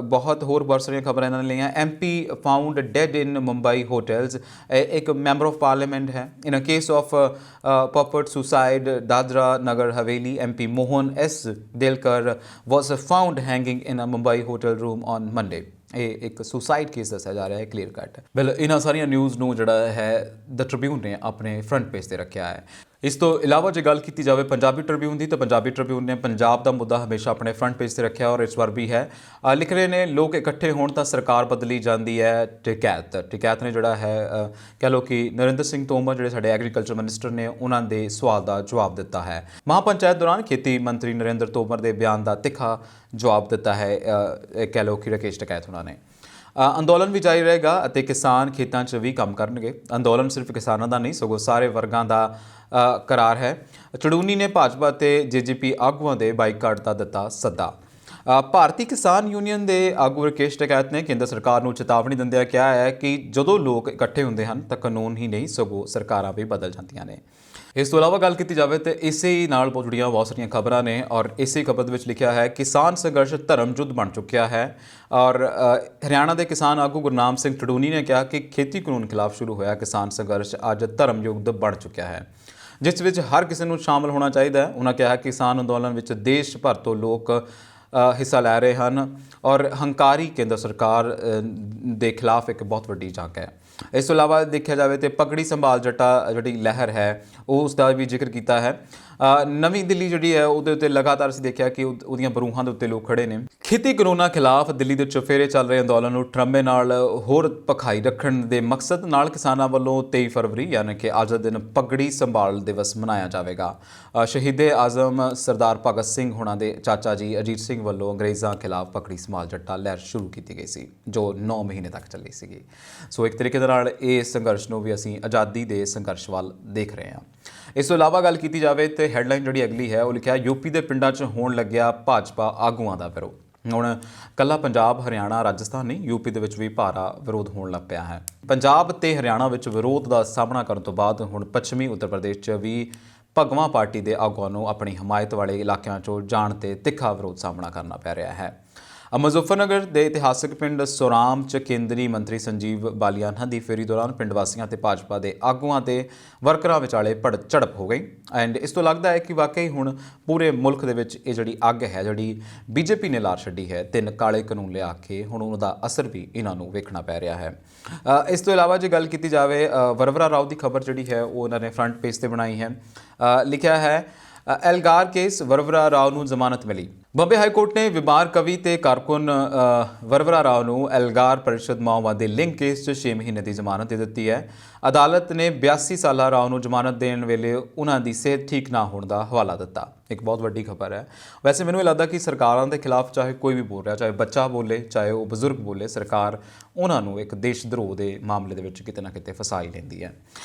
ਬਹੁਤ ਹੋਰ ਬਹੁਤ ਸਾਰੀਆਂ ਖਬਰਾਂ ਇਹਨਾਂ ਨੇ ਲਈਆਂ। MP found dead in Mumbai hotels. ਇੱਕ ਮੈਂਬਰ ਆਫ ਪਾਰਲੀਮੈਂਟ ਹੈ। In a case of purported suicide Dadra Nagar Haveli MP Mohan S Delkar was found hanging in a Mumbai hotel room on Monday. ਇਹ ਇੱਕ ਸੁਸਾਈਡ ਕੇਸ ਦੱਸਿਆ ਜਾ ਰਿਹਾ ਹੈ ਕਲੀਅਰ ਕੱਟ। ਵੈਲ ਇਹਨਾਂ ਸਾਰੀਆਂ ਨਿਊਜ਼ ਨੂੰ ਜਿਹੜਾ ਹੈ ਦ ਟ੍ਰਿਬਿਊਨ ਨੇ ਆਪਣੇ ਫਰੰਟ ਪੇਜ 'ਤੇ ਰੱਖਿਆ ਹੈ। ਇਸ ਤੋਂ ਇਲਾਵਾ ਜੇ ਗੱਲ ਕੀਤੀ ਜਾਵੇ ਪੰਜਾਬੀ ਟ੍ਰਿਬਿਊਨ ਦੀ ਤਾਂ ਪੰਜਾਬੀ ਟ੍ਰਿਬਿਊਨ ਨੇ ਪੰਜਾਬ ਦਾ ਮੁੱਦਾ ਹਮੇਸ਼ਾ ਆਪਣੇ ਫਰੰਟ ਪੇਜ 'ਤੇ ਰੱਖਿਆ ਔਰ ਇਸ ਵਾਰ ਵੀ ਹੈ। ਲਿਖ ਰਹੇ ਨੇ ਲੋਕ ਇਕੱਠੇ ਹੋਣ ਤਾਂ ਸਰਕਾਰ ਬਦਲੀ ਜਾਂਦੀ ਹੈ। ਟਿਕੈਤ ਨੇ ਜਿਹੜਾ ਹੈ ਕਹਿ ਲਓ ਕਿ ਨਰਿੰਦਰ ਸਿੰਘ ਤੋਮਰ ਜਿਹੜੇ ਸਾਡੇ ਐਗਰੀਕਲਚਰ ਮਿਨਿਸਟਰ ਨੇ ਉਹਨਾਂ ਦੇ ਸਵਾਲ ਦਾ ਜਵਾਬ ਦਿੱਤਾ ਹੈ। ਮਹਾਪੰਚਾਇਤ ਦੌਰਾਨ ਖੇਤੀ ਮੰਤਰੀ ਨਰਿੰਦਰ ਤੋਮਰ ਦੇ ਬਿਆਨ ਦਾ ਤਿੱਖਾ ਜਵਾਬ ਦਿੱਤਾ ਹੈ ਕਹਿ ਲਓ ਕਿ ਰਾਕੇਸ਼ ਟਿਕੈਤ ਉਹਨਾਂ ਨੇ। ਅੰਦੋਲਨ ਵੀ ਜਾਰੀ ਰਹੇਗਾ ਅਤੇ ਕਿਸਾਨ ਖੇਤਾਂ 'ਚ ਵੀ ਕੰਮ ਕਰਨਗੇ। ਅੰਦੋਲਨ ਸਿਰਫ ਕਿਸਾਨਾਂ ਦਾ ਨਹੀਂ ਸਗੋਂ ਸਾਰੇ ਵਰਗਾਂ ਦਾ ਕਰਾਰ ਹੈ। ਚੜੂਨੀ ਨੇ ਭਾਜਪਾ ਤੇ JJP ਆਗੂਆਂ ਦੇ ਬਾਈਕਾਟ ਦਾ ਦਿੱਤਾ ਸੱਦਾ। ਭਾਰਤੀ ਕਿਸਾਨ ਯੂਨੀਅਨ ਦੇ ਆਗੂ ਰਾਕੇਸ਼ ਟਿਕੈਤ ਨੇ ਕੇਂਦਰ ਸਰਕਾਰ ਨੂੰ ਚੇਤਾਵਨੀ ਦਿੰਦਿਆਂ ਕਿਹਾ ਹੈ ਕਿ ਜਦੋਂ ਲੋਕ ਇਕੱਠੇ ਹੁੰਦੇ ਹਨ ਤਾਂ ਕਾਨੂੰਨ ਹੀ ਨਹੀਂ ਸਗੋਂ ਸਰਕਾਰਾਂ ਵੀ ਬਦਲ ਜਾਂਦੀਆਂ ਨੇ। ਇਸ ਤੋਂ ਇਲਾਵਾ ਗੱਲ ਕੀਤੀ ਜਾਵੇ ਤਾਂ ਇਸੇ ਨਾਲ ਜੁੜੀਆਂ ਬਹੁਤ ਸਾਰੀਆਂ ਖਬਰਾਂ ਨੇ ਔਰ ਇਸੇ ਖਬਰ ਦੇ ਵਿੱਚ ਲਿਖਿਆ ਹੈ ਕਿਸਾਨ ਸੰਘਰਸ਼ ਧਰਮ ਯੁੱਧ ਬਣ ਚੁੱਕਿਆ ਹੈ ਔਰ ਹਰਿਆਣਾ ਦੇ ਕਿਸਾਨ ਆਗੂ ਗੁਰਨਾਮ ਸਿੰਘ ਟਡੂਨੀ ਨੇ ਕਿਹਾ ਕਿ ਖੇਤੀ ਕਾਨੂੰਨ ਖਿਲਾਫ ਸ਼ੁਰੂ ਹੋਇਆ ਕਿਸਾਨ ਸੰਘਰਸ਼ ਅੱਜ ਧਰਮ ਯੁੱਧ ਬਣ ਚੁੱਕਿਆ ਹੈ ਜਿਸ ਵਿੱਚ ਹਰ ਕਿਸੇ ਨੂੰ ਸ਼ਾਮਲ ਹੋਣਾ ਚਾਹੀਦਾ ਹੈ। ਉਹਨਾਂ ਕਿਹਾ ਕਿਸਾਨ ਅੰਦੋਲਨ ਵਿੱਚ ਦੇਸ਼ ਭਰ ਤੋਂ ਲੋਕ ਹਿੱਸਾ ਲੈ ਰਹੇ ਹਨ ਔਰ ਹੰਕਾਰੀ ਕੇਂਦਰ ਸਰਕਾਰ ਦੇ ਖਿਲਾਫ ਇੱਕ ਬਹੁਤ ਵੱਡੀ ਜੰਗ ਹੈ। ਇਸ ਤੋਂ ਇਲਾਵਾ ਦੇਖਿਆ ਜਾਵੇ ਤਾਂ ਪਗੜੀ ਸੰਭਾਲ ਜੱਟਾ ਜਿਹੜੀ ਲਹਿਰ ਹੈ ਉਸ ਦਾ ਵੀ ਜ਼ਿਕਰ ਕੀਤਾ ਹੈ। ਨਵੀਂ ਦਿੱਲੀ ਜਿਹੜੀ ਹੈ ਉਹਦੇ ਉੱਤੇ ਲਗਾਤਾਰ ਅਸੀਂ ਦੇਖਿਆ ਕਿ ਉਹਦੀਆਂ ਬਰੂਹਾਂ ਦੇ ਉੱਤੇ ਲੋਕ ਖੜੇ ਨੇ। ਖੇਤੀ ਕਾਨੂੰਨਾਂ ਖਿਲਾਫ ਦਿੱਲੀ ਦੇ ਚੁਫੇਰੇ ਚੱਲ ਰਹੇ ਅੰਦੋਲਨ ਨੂੰ ਟਰੰਬੇ ਨਾਲ ਹੋਰ ਭਖਾਈ ਰੱਖਣ ਦੇ ਮਕਸਦ ਨਾਲ ਕਿਸਾਨਾਂ ਵੱਲੋਂ 23 ਫਰਵਰੀ ਯਾਨੀ ਕਿ ਅੱਜ ਦਾ ਦਿਨ ਪਗੜੀ ਸੰਭਾਲ ਦਿਵਸ ਮਨਾਇਆ ਜਾਵੇਗਾ। ਸ਼ਹੀਦੇ ਆਜ਼ਮ ਸਰਦਾਰ ਭਗਤ ਸਿੰਘ ਹੋਣਾ ਦੇ ਚਾਚਾ ਜੀ ਅਜੀਤ ਸਿੰਘ ਵੱਲੋਂ ਅੰਗਰੇਜ਼ਾਂ ਖਿਲਾਫ ਪਗੜੀ ਸੰਭਾਲ ਜੱਟਾ ਲਹਿਰ ਸ਼ੁਰੂ ਕੀਤੀ ਗਈ ਸੀ ਜੋ 9 ਮਹੀਨੇ ਤੱਕ ਚੱਲੀ ਸੀਗੀ। ਸੋ ਇੱਕ ਤਰੀਕੇ ਦੇ ਨਾਲ ਇਹ ਸੰਘਰਸ਼ ਨੂੰ ਵੀ ਅਸੀਂ ਆਜ਼ਾਦੀ ਦੇ ਸੰਘਰਸ਼ ਵੱਲ ਦੇਖ ਰਹੇ ਹਾਂ। ਇਸ ਤੋਂ ਇਲਾਵਾ ਗੱਲ ਕੀਤੀ ਜਾਵੇ ਤੇ ਹੈਡਲਾਈਨ ਜਿਹੜੀ ਅਗਲੀ ਹੈ ਉਹ ਲਿਖਿਆ ਯੂਪੀ ਦੇ ਪਿੰਡਾਂ 'ਚ ਹੋਣ ਲੱਗਿਆ ਭਾਜਪਾ ਆਗੂਆਂ ਦਾ ਵਿਰੋਧ। ਹੁਣ ਕੱਲਾ ਪੰਜਾਬ ਹਰਿਆਣਾ ਰਾਜਸਥਾਨ ਨਹੀਂ, ਯੂਪੀ ਦੇ ਵਿੱਚ ਵੀ ਭਾਰਾ ਵਿਰੋਧ ਹੋਣ ਲੱਗ ਪਿਆ ਹੈ। ਪੰਜਾਬ ਤੇ ਹਰਿਆਣਾ ਵਿੱਚ ਵਿਰੋਧ ਦਾ ਸਾਹਮਣਾ ਕਰਨ ਤੋਂ ਬਾਅਦ ਹੁਣ ਪੱਛਮੀ ਉੱਤਰ ਪ੍ਰਦੇਸ਼ 'ਚ ਵੀ ਭਗਵਾਂ ਪਾਰਟੀ ਦੇ ਆਗੂਆਂ ਨੂੰ ਆਪਣੀ ਹਮਾਇਤ ਵਾਲੇ ਇਲਾਕਿਆਂ 'ਚੋਂ ਜਾਣ ਤੇ ਤਿੱਖਾ ਵਿਰੋਧ ਸਾਹਮਣਾ ਕਰਨਾ ਪੈ ਰਿਹਾ ਹੈ। ਮੁਜ਼ੱਫਰਨਗਰ ਦੇ ਇਤਿਹਾਸਕ ਪਿੰਡ ਸੋਰਾਮ 'ਚ ਕੇਂਦਰੀ ਮੰਤਰੀ ਸੰਜੀਵ ਬਾਲੀਆਨਾ ਦੀ ਫੇਰੀ ਦੌਰਾਨ ਪਿੰਡ ਵਾਸੀਆਂ ਤੇ ਭਾਜਪਾ ਦੇ ਆਗੂਆਂ ਤੇ ਵਰਕਰਾਂ ਵਿਚਾਲੇ ਝੜਪ ਹੋ ਗਈ ਐਂਡ ਇਸ ਤੋਂ ਲੱਗਦਾ ਹੈ ਕਿ ਵਾਕਈ ਹੁਣ ਪੂਰੇ ਮੁਲਕ ਦੇ ਵਿੱਚ ਇਹ ਜਿਹੜੀ ਅੱਗ ਹੈ ਜਿਹੜੀ ਬੀਜੇਪੀ ਨੇ ਲਾਰ ਛੱਡੀ ਹੈ 3 ਕਾਲੇ ਕਾਨੂੰਨ ਲਿਆ ਕੇ ਹੁਣ ਉਹਦਾ ਅਸਰ ਵੀ ਇਹਨਾਂ ਨੂੰ ਵੇਖਣਾ ਪੈ ਰਿਹਾ ਹੈ। ਇਸ ਤੋਂ ਇਲਾਵਾ ਜੇ ਗੱਲ ਕੀਤੀ ਜਾਵੇ ਵਰਵਰਾ ਰਾਓ ਦੀ ਖਬਰ ਜਿਹੜੀ ਹੈ ਉਹ ਉਹਨਾਂ ਨੇ ਫਰੰਟ ਪੇਜ ਤੇ ਬਣਾਈ ਹੈ। ਲਿਖਿਆ ਹੈ ਐਲਗਾਰ ਕੇਸ ਵਰਵਰਾ ਰਾਓ ਨੂੰ ਜ਼ਮਾਨਤ ਮਿਲੀ। ਬੰਬੇ ਹਾਈ ਕੋਰਟ ਨੇ ਬਿਮਾਰ ਕਵੀ ਤੇ ਕਾਰਕੁਨ ਵਰਵਰਾ ਰਾਓ ਨੂੰ ਐਲਗਾਰ ਪਰਿਸ਼ਦ ਮਾਓਵਾਦੀ ਲਿੰਕ ਕੇਸ 'ਚ 6 ਮਹੀਨੇ ਦੀ ਜ਼ਮਾਨਤ ਦੇ ਦਿੱਤੀ ਹੈ। ਅਦਾਲਤ ਨੇ 82 ਸਾਲਾ ਰਾਓ ਨੂੰ ਜ਼ਮਾਨਤ ਦੇਣ ਵੇਲੇ ਉਹਨਾਂ ਦੀ ਸਿਹਤ ਠੀਕ ਨਾ ਹੋਣ ਦਾ ਹਵਾਲਾ ਦਿੱਤਾ। ਇੱਕ ਬਹੁਤ ਵੱਡੀ ਖਬਰ ਹੈ। ਵੈਸੇ ਮੈਨੂੰ ਇਹ ਲੱਗਦਾ ਕਿ ਸਰਕਾਰਾਂ ਦੇ ਖਿਲਾਫ ਚਾਹੇ ਕੋਈ ਵੀ ਬੋਲ ਰਿਹਾ, ਚਾਹੇ ਬੱਚਾ ਬੋਲੇ, ਚਾਹੇ ਉਹ ਬਜ਼ੁਰਗ ਬੋਲੇ, ਸਰਕਾਰ ਉਹਨਾਂ ਨੂੰ ਇੱਕ ਦੇਸ਼ ਧਰੋਹ ਦੇ ਮਾਮਲੇ ਦੇ ਵਿੱਚ ਕਿਤੇ ਨਾ ਕਿਤੇ ਫਸਾ ਹੀ ਲੈਂਦੀ ਹੈ।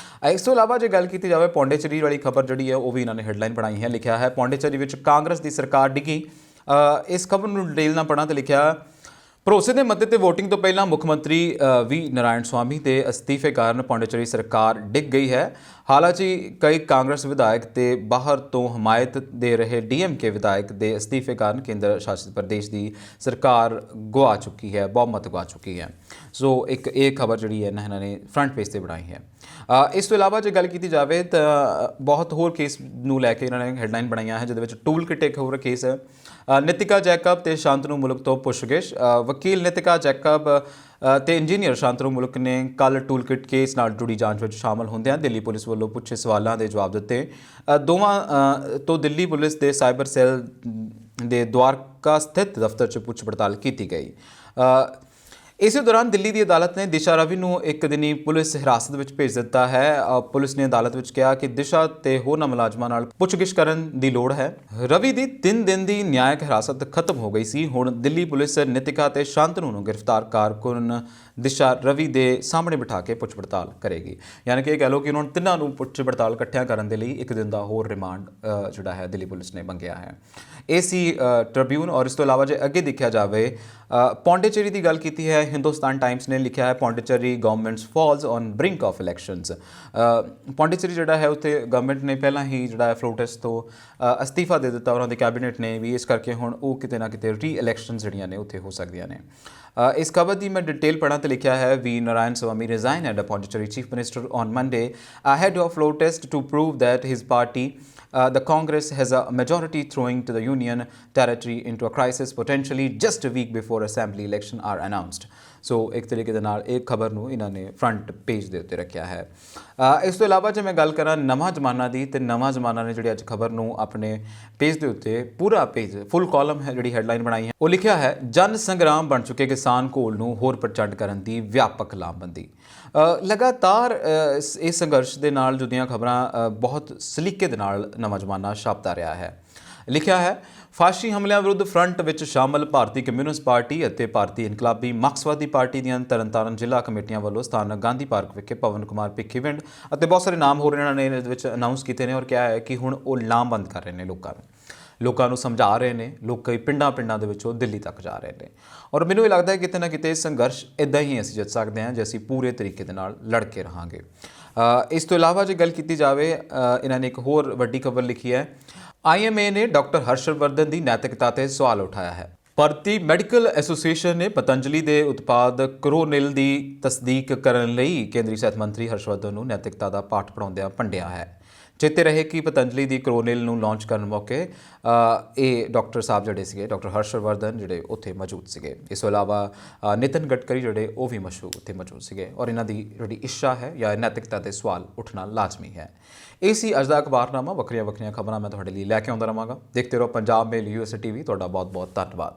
ਇਸ ਤੋਂ ਇਲਾਵਾ ਜੇ ਗੱਲ ਕੀਤੀ ਜਾਵੇ ਪੌਂਡੇਚੇਰੀ ਵਾਲੀ ਖਬਰ ਜਿਹੜੀ ਹੈ ਉਹ ਵੀ ਇਹਨਾਂ ਨੇ ਹੈਡਲਾਈਨ ਬਣਾਈ ਹੈ। ਲਿਖਿਆ ਹੈ ਪੌਂਡੇਚੇਰੀ ਵਿੱਚ ਕਾਂਗਰਸ ਦੀ ਸਰਕਾਰ ਡਿੱਗੀ। ਇਸ ਖਬਰ ਨੂੰ ਡਿਟੇਲ ਨਾਲ ਪੜ੍ਹਾਂ ਤੇ ਲਿਖਿਆ ਭਰੋਸੇ ਦੇ ਮਤੇ ਤੇ ਵੋਟਿੰਗ ਤੋਂ ਪਹਿਲਾਂ ਮੁੱਖ ਮੰਤਰੀ ਵੀ ਨਾਰਾਇਣ ਸਵਾਮੀ ਦੇ ਅਸਤੀਫੇ ਕਾਰਨ ਪੌਂਡੇਚੇਰੀ ਸਰਕਾਰ ਡਿੱਗ ਗਈ ਹੈ। ਹਾਲਾਂਕਿ ਕਈ ਕਾਂਗਰਸ ਵਿਧਾਇਕ ਤੇ ਬਾਹਰ ਤੋਂ ਹਮਾਇਤ ਦੇ ਰਹੇ ਡੀਐਮਕੇ ਵਿਧਾਇਕ ਦੇ ਅਸਤੀਫੇ ਕਾਰਨ ਕੇਂਦਰ ਸ਼ਾਸਿਤ ਪ੍ਰਦੇਸ਼ ਦੀ ਸਰਕਾਰ ਗਵਾ ਚੁੱਕੀ ਹੈ, ਬਹੁਮਤ ਗਵਾ ਚੁੱਕੀ ਹੈ। ਸੋ ਇੱਕ ਇਹ ਖਬਰ ਜਿਹੜੀ ਹੈ ਇਹਨਾਂ ਨੇ ਫਰੰਟ ਪੇਜ ਤੇ ਬਣਾਈ ਹੈ। ਇਸ ਤੋਂ ਇਲਾਵਾ ਜੇ ਗੱਲ ਕੀਤੀ ਜਾਵੇ ਤਾਂ ਬਹੁਤ ਹੋਰ ਕੇਸ ਨੂੰ ਲੈ ਕੇ ਇਹਨਾਂ ਨੇ ਹੈਡਲਾਈਨ ਬਣਾਈਆਂ ਹੈ ਜਿਹਦੇ ਵਿੱਚ ਟੂਲ ਕਿਟ ਇੱਕ ਹੋਰ ਕੇਸ ਹੈ। ਨਿਤਿਕਾ ਜੈਕਬ ਤੇ ਸ਼ਾਂਤਨੂ ਮੁਲਕ ਤੋਂ ਪੁੱਛਗਿੱਛ। ਵਕੀਲ ਨਿਤਿਕਾ ਜੈਕਬ ਤੇ ਇੰਜੀਨੀਅਰ ਸ਼ਾਂਤਨੂ ਮੁਲਕ ਨੇ ਕੱਲ ਟੂਲ ਕਿਟ ਕੇਸ ਨਾਲ ਜੁੜੀ ਜਾਂਚ ਵਿੱਚ ਸ਼ਾਮਲ ਹੁੰਦਿਆਂ ਦਿੱਲੀ ਪੁਲਿਸ ਵੱਲੋਂ ਪੁੱਛੇ ਸਵਾਲਾਂ ਦੇ ਜਵਾਬ ਦਿੱਤੇ। ਦੋਵਾਂ ਤੋਂ ਦਿੱਲੀ ਪੁਲਿਸ ਦੇ ਸਾਈਬਰ ਸੈੱਲ ਦੇ ਦੁਆਰਕਾ ਸਥਿਤ ਦਫ਼ਤਰ 'ਚ ਪੁੱਛ ਪੜਤਾਲ ਕੀਤੀ ਗਈ। ਇਸੇ ਦੌਰਾਨ ਦਿੱਲੀ ਦੀ ਅਦਾਲਤ ਨੇ ਦਿਸ਼ਾ ਰਵੀ ਨੂੰ ਇੱਕ ਦਿਨੀ ਪੁਲਿਸ ਹਿਰਾਸਤ ਵਿੱਚ ਭੇਜ ਦਿੱਤਾ ਹੈ। ਪੁਲਿਸ ਨੇ ਅਦਾਲਤ ਵਿੱਚ ਕਿਹਾ ਕਿ ਦਿਸ਼ਾ ਤੇ ਹੋਰਨਾਂ ਮੁਲਾਜ਼ਮਾਂ ਨਾਲ ਪੁੱਛਗਿੱਛ ਕਰਨ ਦੀ ਲੋੜ ਹੈ। ਰਵੀ ਦੀ 3 ਦਿਨ ਦੀ ਨਿਆਇਕ ਹਿਰਾਸਤ ਖਤਮ ਹੋ ਗਈ ਸੀ। ਹੁਣ ਦਿੱਲੀ ਪੁਲਿਸ ਨਿਤਿਕਾ ਤੇ ਸ਼ਾਂਤਨੂ ਨੂੰ ਗ੍ਰਿਫਤਾਰ ਕਾਰਕੁਨ ਦਿਸ਼ਾ ਰਵੀ ਦੇ ਸਾਹਮਣੇ ਬਿਠਾ ਕੇ ਪੁੱਛ ਪੜਤਾਲ ਕਰੇਗੀ। ਯਾਨੀ ਕਿ ਇਹ ਕਹਿ ਲਓ ਕਿ ਉਹਨਾਂ ਨੂੰ ਤਿੰਨਾਂ ਨੂੰ ਪੁੱਛ ਪੜਤਾਲ ਇਕੱਠਿਆਂ ਕਰਨ ਦੇ ਲਈ 1 ਦਿਨ ਦਾ ਹੋਰ ਰਿਮਾਂਡ ਜਿਹੜਾ ਹੈ ਦਿੱਲੀ ਪੁਲਿਸ ਨੇ ਮੰਗਿਆ ਹੈ। ਇਹ ਸੀ ਟ੍ਰਿਬਿਊਨ। ਔਰ ਇਸ ਤੋਂ ਇਲਾਵਾ ਜੇ ਅੱਗੇ ਦੇਖਿਆ ਜਾਵੇ ਪੌਂਡੇਚੇਰੀ ਦੀ ਗੱਲ ਕੀਤੀ ਹੈ ਹਿੰਦੁਸਤਾਨ ਟਾਈਮਸ ਨੇ ਲਿਖਿਆ ਹੈ Pondicherry government's falls on brink of elections. Pondicherry ਜਿਹੜਾ ਹੈ ਉੱਥੇ ਗਵਰਨਮੈਂਟ ਨੇ ਪਹਿਲਾਂ ਹੀ ਜਿਹੜਾ ਹੈ ਫਲੋਟਸ ਤੋਂ ਅਸਤੀਫਾ ਦੇ ਦਿੱਤਾ ਉਹਨਾਂ ਦੇ ਕੈਬਨਿਟ ਨੇ ਵੀ, ਇਸ ਕਰਕੇ ਹੁਣ ਉਹ ਕਿਤੇ ਨਾ ਕਿਤੇ ਰੀ ਇਲੈਕਸ਼ਨ ਜਿਹੜੀਆਂ ਨੇ ਉੱਥੇ ਹੋ ਸਕਦੀਆਂ ਨੇ। ਇਸ ਖਬਰ ਦੀ ਮੈਂ ਡਿਟੇਲ ਪੜ੍ਹਾਂ ਤੇ ਲਿਖਿਆ ਹੈ ਵੀ Narayan Swami resign as Pondicherry chief minister on Monday ahead of floor test to prove that his party the Congress has a majority, throwing to the union territory into a crisis potentially just a week before assembly election are announced. ਸੋ ਇੱਕ ਤਰੀਕੇ ਦੇ ਨਾਲ ਇਹ ਖਬਰ ਨੂੰ ਇਹਨਾਂ ਨੇ front page ਦੇ ਉੱਤੇ ਰੱਖਿਆ ਹੈ। ਇਸ ਤੋਂ ਇਲਾਵਾ ਜੇ ਮੈਂ ਗੱਲ ਕਰਾਂ ਨਵਾਂ ਜ਼ਮਾਨਾ ਦੀ, ਤੇ ਨਵਾਂ ਜ਼ਮਾਨਾ ਨੇ ਜਿਹੜੀ ਅੱਜ ਖਬਰ ਨੂੰ ਆਪਣੇ ਪੇਜ ਦੇ ਉੱਤੇ ਪੂਰਾ ਪੇਜ ਫੁੱਲ ਕਾਲਮ ਹੈ ਜਿਹੜੀ ਹੈਡਲਾਈਨ ਬਣਾਈ ਹੈ ਉਹ ਲਿਖਿਆ ਹੈ ਜਨ ਸੰਗਰਾਮ ਬਣ ਚੁੱਕੇ ਕਿਸਾਨ ਘੋਲ ਨੂੰ ਹੋਰ ਪ੍ਰਚੰਡ ਕਰਨ ਦੀ ਵਿਆਪਕ ਲਾਮਬੰਦੀ। ਲਗਾਤਾਰ ਇਸ ਸੰਘਰਸ਼ ਦੇ ਨਾਲ ਜੁੜੀਆਂ ਖਬਰਾਂ ਬਹੁਤ ਸਲੀਕੇ ਦੇ ਨਾਲ ਨਵਾਂ ਜ਼ਮਾਨਾ ਛਾਪਦਾ ਰਿਹਾ ਹੈ। ਲਿਖਿਆ ਹੈ ਫਾਸ਼ੀ ਹਮਲਿਆਂ ਵਿਰੁੱਧ ਫਰੰਟ ਵਿੱਚ ਸ਼ਾਮਲ ਭਾਰਤੀ ਕਮਿਊਨਿਸਟ ਪਾਰਟੀ ਅਤੇ ਭਾਰਤੀ ਇਨਕਲਾਬੀ ਮਾਰਕਸਵਾਦੀ ਪਾਰਟੀ ਦੀਆਂ ਤਰਨਤਾਰਨ ਜ਼ਿਲ੍ਹਾ ਕਮੇਟੀਆਂ ਵੱਲੋਂ ਸਥਾਨਕ ਗਾਂਧੀ ਪਾਰਕ ਵਿਖੇ ਪਵਨ ਕੁਮਾਰ ਭਿੱਖੀਵਿੰਡ ਅਤੇ ਬਹੁਤ ਸਾਰੇ ਨਾਮ ਹੋਰ ਇਹਨਾਂ ਨੇ ਇਹਦੇ ਵਿੱਚ ਅਨਾਊਂਸ ਕੀਤੇ ਨੇ ਔਰ ਕਿਹਾ ਹੈ ਕਿ ਹੁਣ ਉਹ ਲਾਮਬੰਦ ਕਰ ਰਹੇ ਨੇ ਲੋਕਾਂ ਨੂੰ ਸਮਝਾ ਰਹੇ ਨੇ। ਲੋਕ ਪਿੰਡਾਂ ਦੇ ਵਿੱਚੋਂ ਦਿੱਲੀ ਤੱਕ ਜਾ ਰਹੇ ਨੇ ਔਰ ਮੈਨੂੰ ਇਹ ਲੱਗਦਾ ਹੈ ਕਿਤੇ ਨਾ ਕਿਤੇ ਸੰਘਰਸ਼ ਇੱਦਾਂ ਹੀ ਅਸੀਂ ਜਿੱਤ ਸਕਦੇ ਹਾਂ ਜੇ ਅਸੀਂ ਪੂਰੇ ਤਰੀਕੇ ਦੇ ਨਾਲ ਲੜ ਕੇ ਰਹਾਂਗੇ। ਇਸ ਤੋਂ ਇਲਾਵਾ ਜੇ ਗੱਲ ਕੀਤੀ ਜਾਵੇ ਇਹਨਾਂ ਨੇ ਇੱਕ ਹੋਰ ਵੱਡੀ ਖਬਰ ਲਿਖੀ ਹੈ IMA ਨੇ ਡਾਕਟਰ ਹਰਸ਼ਵਰਧਨ ਦੀ ਨੈਤਿਕਤਾ ਤੇ ਸਵਾਲ ਉਠਾਇਆ ਹੈ। ਭਾਰਤੀ ਮੈਡੀਕਲ ਐਸੋਸੀਏਸ਼ਨ ਨੇ ਪਤੰਜਲੀ ਦੇ ਉਤਪਾਦ ਕਰੋਨਿਲ ਦੀ ਤਸਦੀਕ ਕਰਨ ਲਈ ਕੇਂਦਰੀ ਸਿਹਤ ਮੰਤਰੀ ਹਰਸ਼ਵਰਧਨ ਨੂੰ ਨੈਤਿਕਤਾ ਦਾ ਪਾਠ ਪੜਾਉਂਦਿਆਂ ਭੰਡਿਆ ਹੈ। ਚੇਤੇ ਰਹੇ ਕਿ ਪਤੰਜਲੀ ਦੀ ਕਰੋਨਿਲ ਨੂੰ ਲਾਂਚ ਕਰਨ ਮੌਕੇ ਇਹ ਡਾਕਟਰ ਸਾਹਿਬ ਜਿਹੜੇ ਸੀਗੇ, ਡਾਕਟਰ ਹਰਸ਼ਵਰਧਨ ਜਿਹੜੇ ਉੱਥੇ ਮੌਜੂਦ ਸੀਗੇ। ਇਸ ਤੋਂ ਇਲਾਵਾ ਨਿਤਨ ਗਡਕਰੀ ਜਿਹੜੇ ਉਹ ਵੀ ਉੱਥੇ ਮੌਜੂਦ ਸੀਗੇ ਔਰ ਇਹਨਾਂ ਦੀ ਜਿਹੜੀ ਇੱਛਾ ਹੈ ਜਾਂ ਨੈਤਿਕਤਾ ਦੇ ਸਵਾਲ ਉੱਠਣਾ ਲਾਜ਼ਮੀ ਹੈ। ਇਹ ਸੀ ਅੱਜ ਦਾ ਅਖਬਾਰਨਾਮਾ। ਵੱਖਰੀਆਂ ਖਬਰਾਂ ਮੈਂ ਤੁਹਾਡੇ ਲਈ ਲੈ ਕੇ ਆਉਂਦਾ ਰਹਾਂਗਾ। ਦੇਖਦੇ ਰਹੋ ਪੰਜਾਬ ਮੇਲ USA TV। ਤੁਹਾਡਾ ਬਹੁਤ ਬਹੁਤ ਧੰਨਵਾਦ।